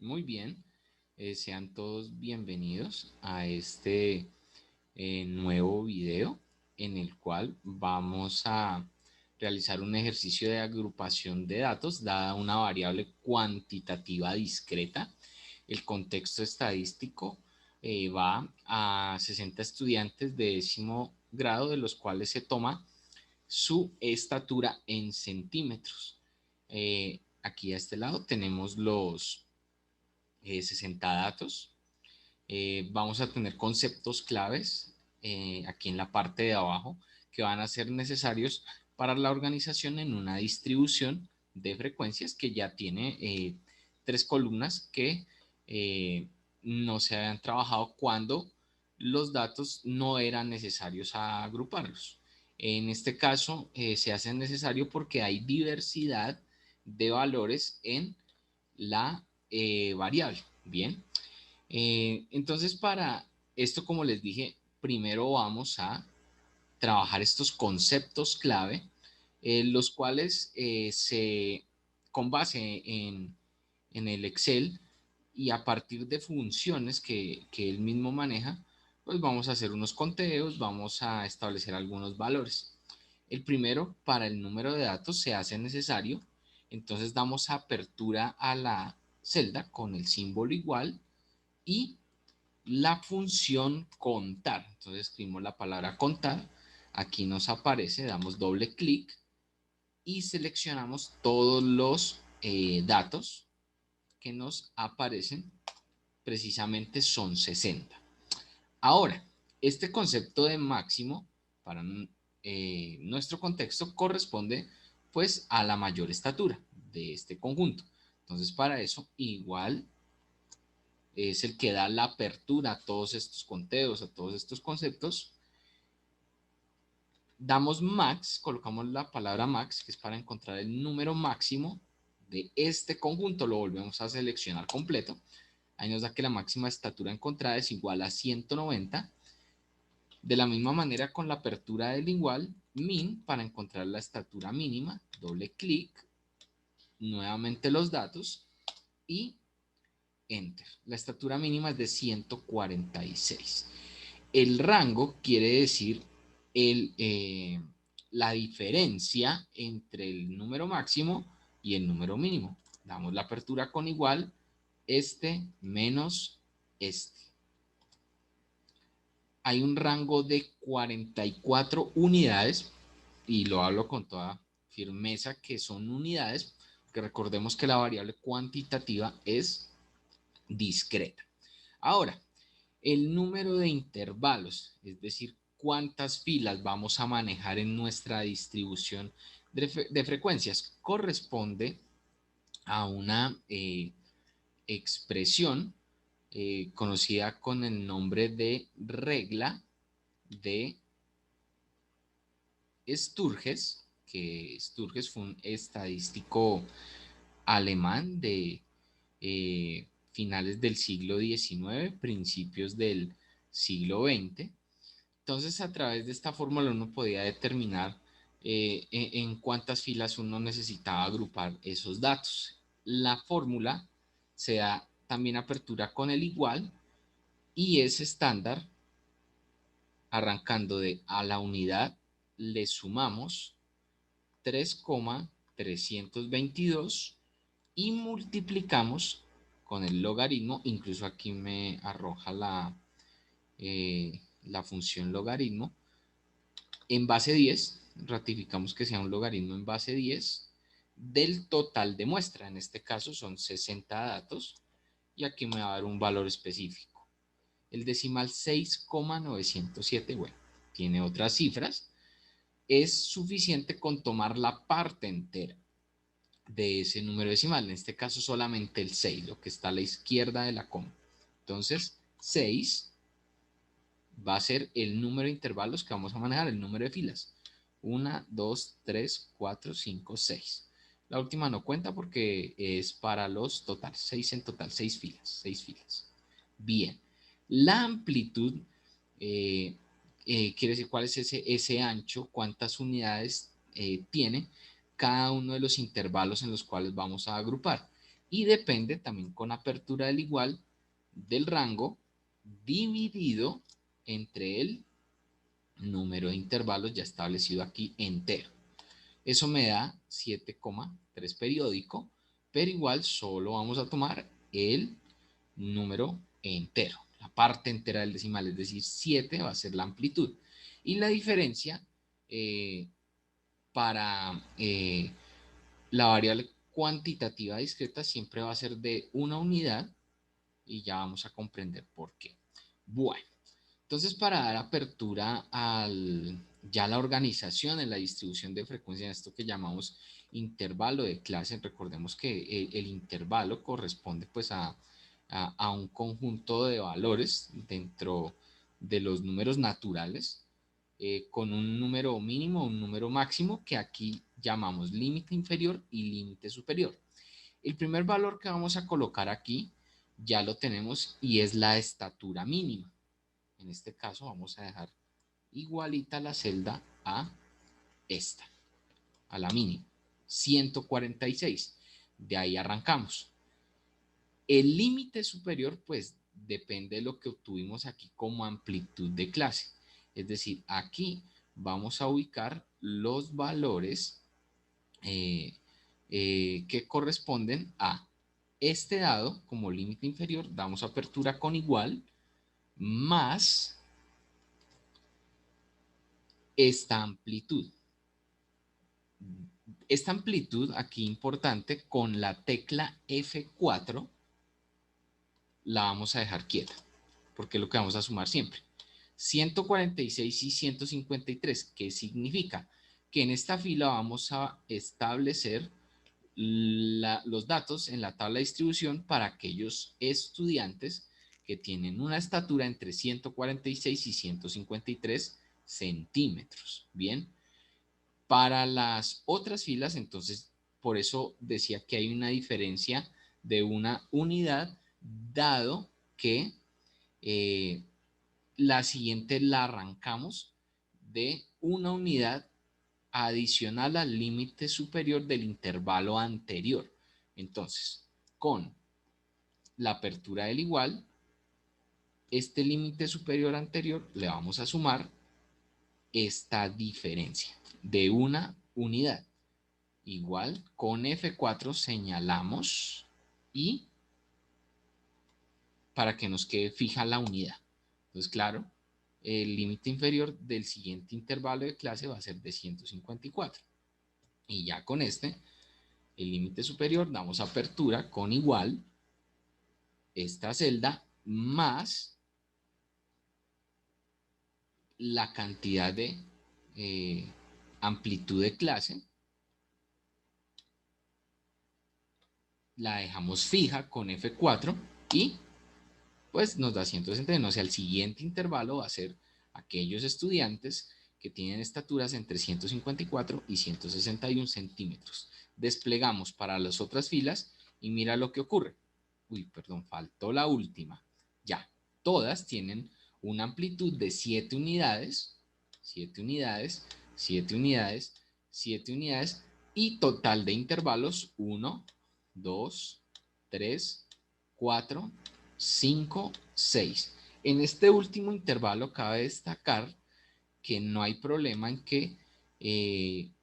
Muy bien, sean todos bienvenidos a este nuevo video en el cual vamos a realizar un ejercicio de agrupación de datos dada una variable cuantitativa discreta. El contexto estadístico va a 60 estudiantes de 10º grado, de los cuales se toma su estatura en centímetros. Aquí a este lado tenemos los 60 datos. Vamos a tener conceptos claves aquí en la parte de abajo que van a ser necesarios para la organización en una distribución de frecuencias que ya tiene 3 columnas que no se habían trabajado cuando los datos no eran necesarios agruparlos. En este caso se hace necesario porque hay diversidad de valores en la variable. Bien, entonces para esto, como les dije, primero vamos a trabajar estos conceptos clave, los cuales con base en el Excel y a partir de funciones que él mismo maneja, pues vamos a hacer unos conteos, vamos a establecer algunos valores. El primero, para el número de datos se hace necesario, entonces damos apertura a la celda con el símbolo igual y la función contar. Entonces escribimos la palabra contar, aquí nos aparece, damos doble clic y seleccionamos todos los datos que nos aparecen, precisamente son 60. Ahora, este concepto de máximo para nuestro contexto corresponde pues a la mayor estatura de este conjunto. Entonces para eso igual es el que da la apertura a todos estos conteos, a todos estos conceptos. Damos max, colocamos la palabra max, que es para encontrar el número máximo de este conjunto, lo volvemos a seleccionar completo. Ahí nos da que la máxima estatura encontrada es igual a 190. De la misma manera, con la apertura del igual, min, para encontrar la estatura mínima, doble clic, nuevamente los datos y enter. La estatura mínima es de 146. El rango quiere decir la diferencia entre el número máximo y el número mínimo. Damos la apertura con igual, este menos este. Hay un rango de 44 unidades, y lo hablo con toda firmeza que son unidades, que recordemos que la variable cuantitativa es discreta. Ahora, el número de intervalos, es decir, cuántas filas vamos a manejar en nuestra distribución de frecuencias, corresponde a una expresión conocida con el nombre de regla de Sturges, que Sturges fue un estadístico alemán de finales del siglo XIX, principios del siglo XX. Entonces, a través de esta fórmula uno podía determinar en cuántas filas uno necesitaba agrupar esos datos. La fórmula se da también apertura con el igual y es estándar, arrancando de a la unidad le sumamos 3,322 y multiplicamos con el logaritmo. Incluso aquí me arroja la función logaritmo en base 10, ratificamos que sea un logaritmo en base 10 del total de muestra. En este caso son 60 datos y aquí me va a dar un valor específico. El decimal 6,907, bueno, tiene otras cifras. Es suficiente con tomar la parte entera de ese número decimal, en este caso solamente el 6, lo que está a la izquierda de la coma. Entonces, 6 va a ser el número de intervalos que vamos a manejar, el número de filas. 1, 2, 3, 4, 5, 6. La última no cuenta porque es para los totales, 6 en total, 6 filas, 6 filas. Bien, la amplitud quiere decir cuál es ese ancho, cuántas unidades tiene cada uno de los intervalos en los cuales vamos a agrupar. y depende también con apertura del igual del rango dividido entre el número de intervalos ya establecido aquí entero. Eso me da 7,3 periódico, pero igual solo vamos a tomar el número entero, la parte entera del decimal, es decir, 7 va a ser la amplitud. Y la diferencia para la variable cuantitativa discreta siempre va a ser de una unidad y ya vamos a comprender por qué. Bueno, entonces para dar apertura ya la organización en la distribución de frecuencia en esto que llamamos intervalo de clase, recordemos que el intervalo corresponde pues a un conjunto de valores dentro de los números naturales con un número mínimo, un número máximo que aquí llamamos límite inferior y límite superior. El primer valor que vamos a colocar aquí ya lo tenemos y es la estatura mínima. En este caso vamos a dejar igualita la celda a esta, a la mínima, 146. De ahí arrancamos. El límite superior, pues, depende de lo que obtuvimos aquí como amplitud de clase. Es decir, aquí vamos a ubicar los valores que corresponden a este dado como límite inferior, damos apertura con igual, más esta amplitud. Esta amplitud aquí importante con la tecla F4 la vamos a dejar quieta, porque es lo que vamos a sumar siempre. 146 y 153, ¿qué significa? Que en esta fila vamos a establecer los datos en la tabla de distribución para aquellos estudiantes que tienen una estatura entre 146 y 153 centímetros. Bien, para las otras filas, entonces, por eso decía que hay una diferencia de una unidad, dado que la siguiente la arrancamos de una unidad adicional al límite superior del intervalo anterior. Entonces, con la apertura del igual, este límite superior anterior le vamos a sumar esta diferencia de una unidad. Igual con F4 señalamos y para que nos quede fija la unidad. Entonces, claro, el límite inferior del siguiente intervalo de clase va a ser de 154. Y ya con este, el límite superior, damos apertura con igual esta celda más la cantidad de amplitud de clase. La dejamos fija con F4 y pues nos da 161. O sea, el siguiente intervalo va a ser aquellos estudiantes que tienen estaturas entre 154 y 161 centímetros. Desplegamos para las otras filas y mira lo que ocurre. Uy, perdón, faltó la última. Ya, todas tienen una amplitud de 7 unidades, 7 unidades, 7 unidades, 7 unidades y total de intervalos 1, 2, 3, 4, 5, 6. En este último intervalo cabe destacar que no hay problema en que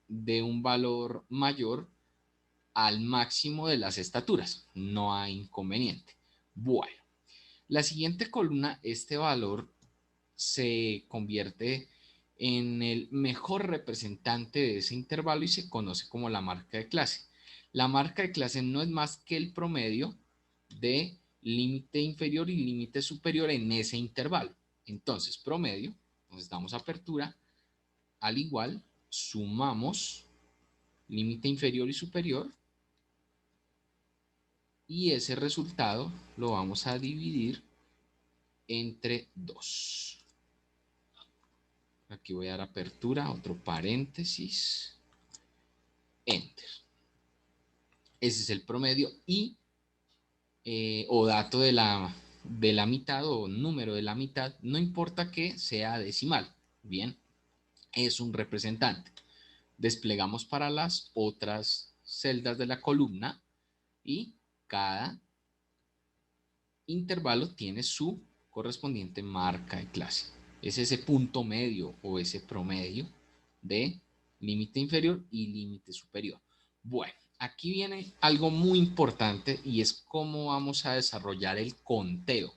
de un valor mayor al máximo de las estaturas. No hay inconveniente. Bueno, la siguiente columna, este valor se convierte en el mejor representante de ese intervalo y se conoce como la marca de clase. La marca de clase no es más que el promedio de límite inferior y límite superior en ese intervalo. Entonces, promedio, entonces damos apertura, al igual, sumamos límite inferior y superior y ese resultado lo vamos a dividir entre 2. Aquí voy a dar apertura, otro paréntesis, enter. Ese es el promedio y o dato de la mitad o número de la mitad, no importa que sea decimal. Bien, es un representante. Desplegamos para las otras celdas de la columna y cada intervalo tiene su correspondiente marca de clase. Es ese punto medio o ese promedio de límite inferior y límite superior. Bueno, aquí viene algo muy importante y es cómo vamos a desarrollar el conteo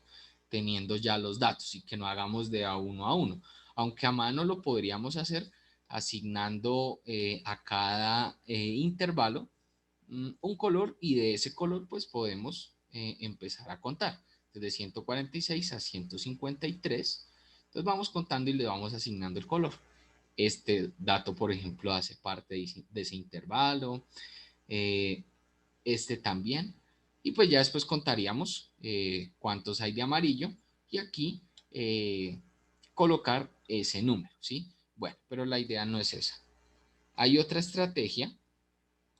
teniendo ya los datos y que no hagamos de a uno a uno. Aunque a mano lo podríamos hacer asignando a cada intervalo un color y de ese color pues podemos empezar a contar desde 146 a 153. Entonces vamos contando y le vamos asignando el color. Este dato, por ejemplo, hace parte de ese intervalo, eh, este también. Y pues ya después contaríamos cuántos hay de amarillo y aquí colocar ese número, ¿sí? Bueno, pero la idea no es esa. Hay otra estrategia,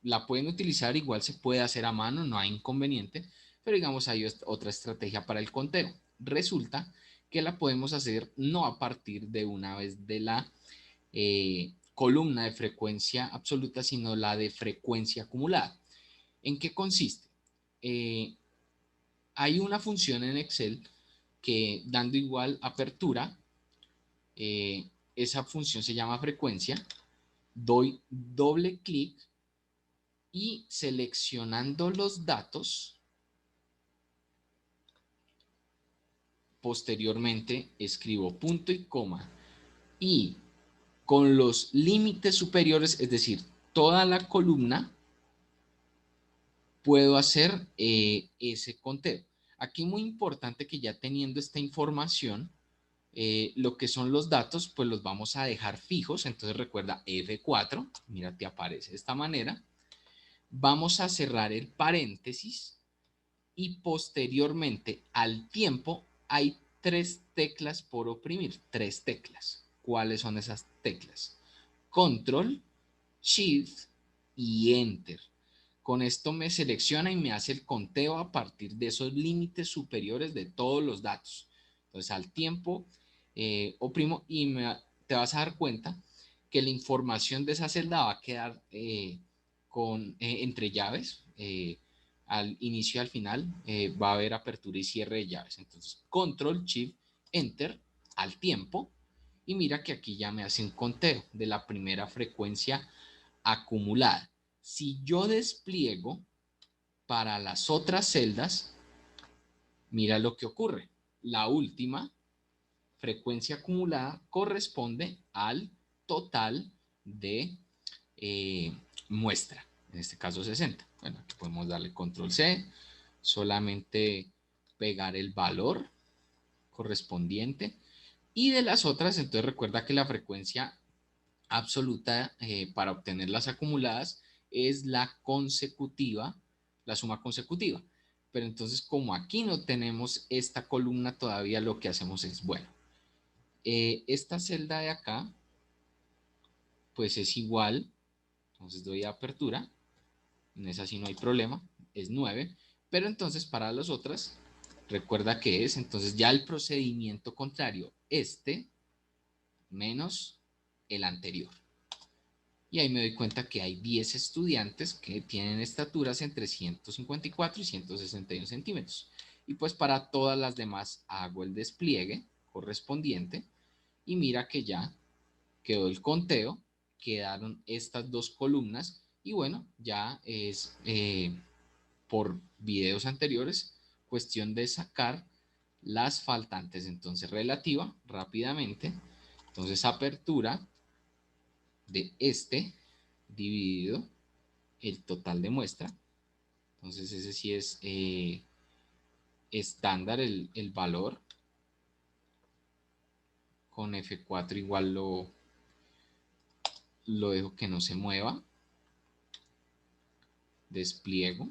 la pueden utilizar, igual se puede hacer a mano, no hay inconveniente, pero digamos hay otra estrategia para el conteo. Resulta que la podemos hacer no a partir de una vez de la columna de frecuencia absoluta, sino la de frecuencia acumulada. ¿En qué consiste? Eh, Hay una función en Excel que dando igual apertura, esa función se llama frecuencia, doy doble clic y seleccionando los datos, posteriormente escribo punto y coma y con los límites superiores, es decir, toda la columna, puedo hacer ese conteo. Aquí muy importante que ya teniendo esta información, lo que son los datos, pues los vamos a dejar fijos. Entonces recuerda F4, mira, te aparece de esta manera. Vamos a cerrar el paréntesis y posteriormente al tiempo hay tres teclas por oprimir, tres teclas. ¿Cuáles son esas teclas? Control, Shift y Enter. Con esto me selecciona y me hace el conteo a partir de esos límites superiores de todos los datos. Entonces al tiempo oprimo y te vas a dar cuenta que la información de esa celda va a quedar entre llaves. Al inicio y al final va a haber apertura y cierre de llaves. Entonces Control, Shift, Enter al tiempo y mira que aquí ya me hace un conteo de la primera frecuencia acumulada. Si yo despliego para las otras celdas, mira lo que ocurre. La última frecuencia acumulada corresponde al total de muestra, en este caso 60. Bueno, aquí podemos darle control C, solamente pegar el valor correspondiente y de las otras, entonces recuerda que la frecuencia absoluta para obtener las acumuladas es la consecutiva, la suma consecutiva. Pero entonces como aquí no tenemos esta columna todavía, lo que hacemos es, bueno, esta celda de acá, pues es igual, entonces doy a apertura, en esa sí no hay problema, es 9, pero entonces para las otras, recuerda que es, entonces ya el procedimiento contrario, este menos el anterior. Y ahí me doy cuenta que hay 10 estudiantes que tienen estaturas entre 154 y 161 centímetros. Y pues para todas las demás hago el despliegue correspondiente y mira que ya quedó el conteo, quedaron estas dos columnas y bueno, ya es por videos anteriores cuestión de sacar las faltantes. Entonces relativa rápidamente, entonces apertura de este dividido el total de muestra. Entonces ese sí es estándar el valor. Con F4 igual lo dejo que no se mueva. Despliego.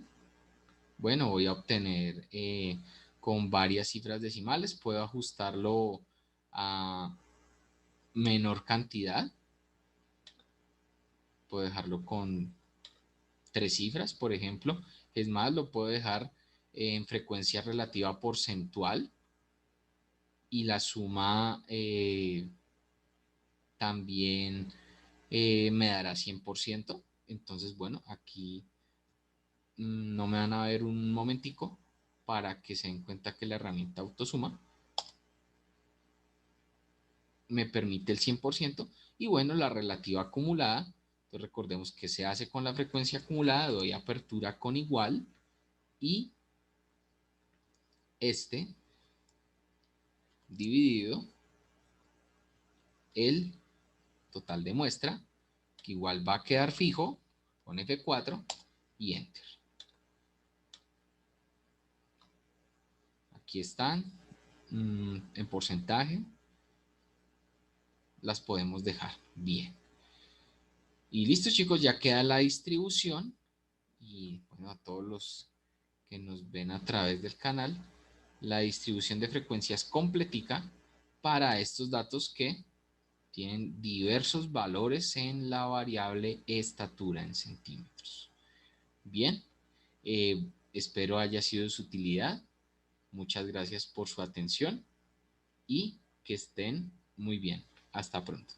Bueno, voy a obtener con varias cifras decimales. Puedo ajustarlo a menor cantidad. Puedo dejarlo con 3 cifras, por ejemplo. Es más, lo puedo dejar en frecuencia relativa porcentual y la suma también me dará 100%. Entonces, bueno, aquí no me van a ver un momentico para que se den cuenta que la herramienta autosuma me permite el 100% y bueno, la relativa acumulada, entonces recordemos que se hace con la frecuencia acumulada, doy apertura con igual y este dividido el total de muestra, que igual va a quedar fijo, con F4 y Enter. Aquí están en porcentaje, las podemos dejar bien. Y listo chicos, ya queda la distribución y bueno, a todos los que nos ven a través del canal, la distribución de frecuencias completica para estos datos que tienen diversos valores en la variable estatura en centímetros. Bien, espero haya sido de su utilidad. Muchas gracias por su atención y que estén muy bien. Hasta pronto.